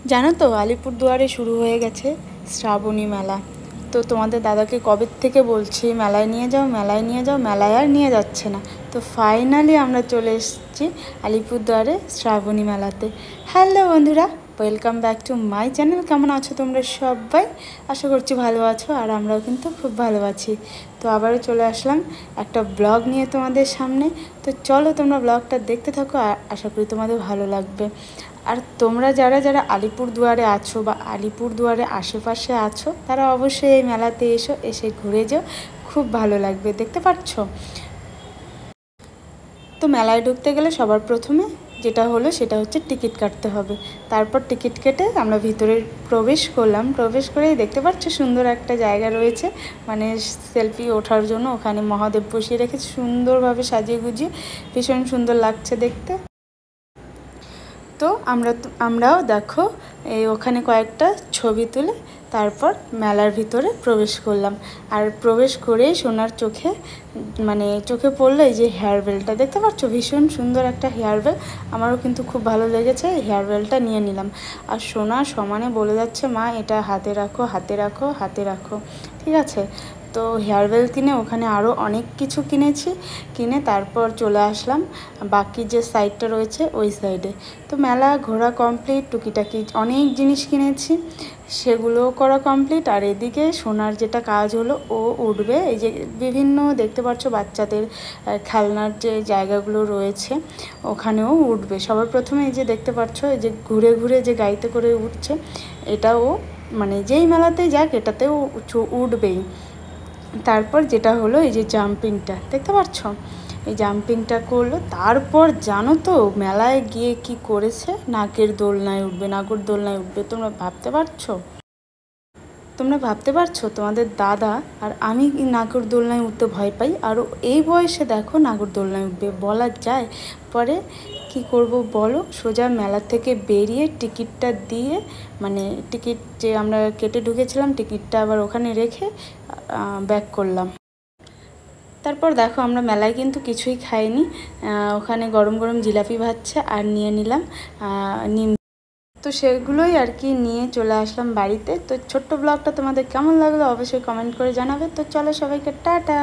জানো তো আলিপুরদুয়ারে শুরু হয়ে গেছে শ্রাবণী মেলা। তো তোমাদের দাদাকে কবে থেকে বলছি মেলায় নিয়ে যাও মেলায় নিয়ে যাও, মেলায় আর নিয়ে যাচ্ছে না। তো ফাইনালি আমরা চলে এসেছি আলিপুরদুয়ারে শ্রাবণী মেলাতে। হ্যালো বন্ধুরা, welcome back to my channel. কেমন আছো তোমরা সবাই? আশা করছি ভালো আছো, আর আমরাও কিন্তু খুব ভালো আছি। তো আবারও চলে আসলাম একটা ব্লগ নিয়ে তোমাদের সামনে। তো চলো তোমরা ব্লগটা দেখতে থাকো, আর আশা করি তোমাদের ভালো লাগবে। আর তোমরা যারা যারা আলিপুরদুয়ারে আছো বা আলিপুরদুয়ারে আশেপাশে আছো, তারা অবশ্যই এই মেলাতে এসে ঘুরে যাও, খুব ভালো লাগবে। দেখতে পাচ্ছ তো মেলায় ঢুকতে গেলে সবার প্রথমে যেটা হলো সেটা হচ্ছে টিকিট কাটতে হবে। তারপর টিকিট কেটে আমরা ভিতরে প্রবেশ করলাম। প্রবেশ করেই দেখতে পাচ্ছ সুন্দর একটা জায়গা রয়েছে, মানে সেলফি ওঠার জন্য। ওখানে মহাদেব বসিয়ে রেখেছে সুন্দরভাবে সাজিয়ে গুজিয়ে, ভীষণ সুন্দর লাগছে দেখতে। তো আমরাও দেখো ওখানে কয়েকটা ছবি তুলে তারপর মেলার ভিতরে প্রবেশ করলাম। আর প্রবেশ করেই সোনার চোখে পড়লো এই যে হেয়ার বেলটা দেখতে পাচ্ছ, ভীষণ সুন্দর একটা হেয়ার বেল। আমারও কিন্তু খুব ভালো লেগেছে, হেয়ার বেলটা নিয়ে নিলাম। আর সোনা সমানে বলে যাচ্ছে, মা এটা হাতে রাখো হাতে রাখো হাতে রাখো, ঠিক আছে। তো হেয়ার বেল কিনে ওখানে আরও অনেক কিছু কিনে তারপর চলে আসলাম বাকি যে সাইডটা রয়েছে ওই সাইডে। তো মেলা ঘোরা কমপ্লিট, টুকিটাকি অনেক জিনিস কিনেছি, সেগুলো করা কমপ্লিট। আর এদিকে সোনার যেটা কাজ হলো, ও উঠবে এই যে বিভিন্ন দেখতে পাচ্ছ বাচ্চাদের খেলনার যে জায়গাগুলো রয়েছে ওখানেও উঠবে। সবার প্রথমে এই যে দেখতে পাচ্ছ এই যে ঘুরে ঘুরে যে গাড়িতে করে উঠছে, এটাও মানে যেই মেলাতেই যাক এটাতেও উঠবেই। তারপর যেটা হলো এই যে জাম্পিংটা দেখতে পাচ্ছ, এই জাম্পিংটা করলো। তারপর জানো তো মেলায় গিয়ে কি করেছে, নাগের দোলনায় উঠবে। তোমরা ভাবতে পারছো তোমাদের দাদা আর আমি নাগরদোলনায় উঠতে ভয় পাই, আর এই বয়সে দেখো নাগরদোলনায় উঠবে, বলা যায়। পরে কি করব বলো, সোজা মেলা থেকে বেরিয়ে টিকিটটা দিয়ে, মানে টিকিট যে আমরা কেটে ঢুকেছিলাম টিকিটটা আবার ওখানে রেখে ব্যাক করলাম। তারপর দেখো আমরা মেলায় কিন্তু কিছুই খাইনি, ওখানে গরম গরম জিলাপি ভাজছে আর নিয়ে নিলাম নিম। তো সেগুলোই আর কি নিয়ে চলে আসলাম বাড়িতে। তো ছোট্ট ব্লগটা তোমাদের কেমন লাগলো অবশ্যই কমেন্ট করে জানাবে। তো চলো সবাইকে টাটা।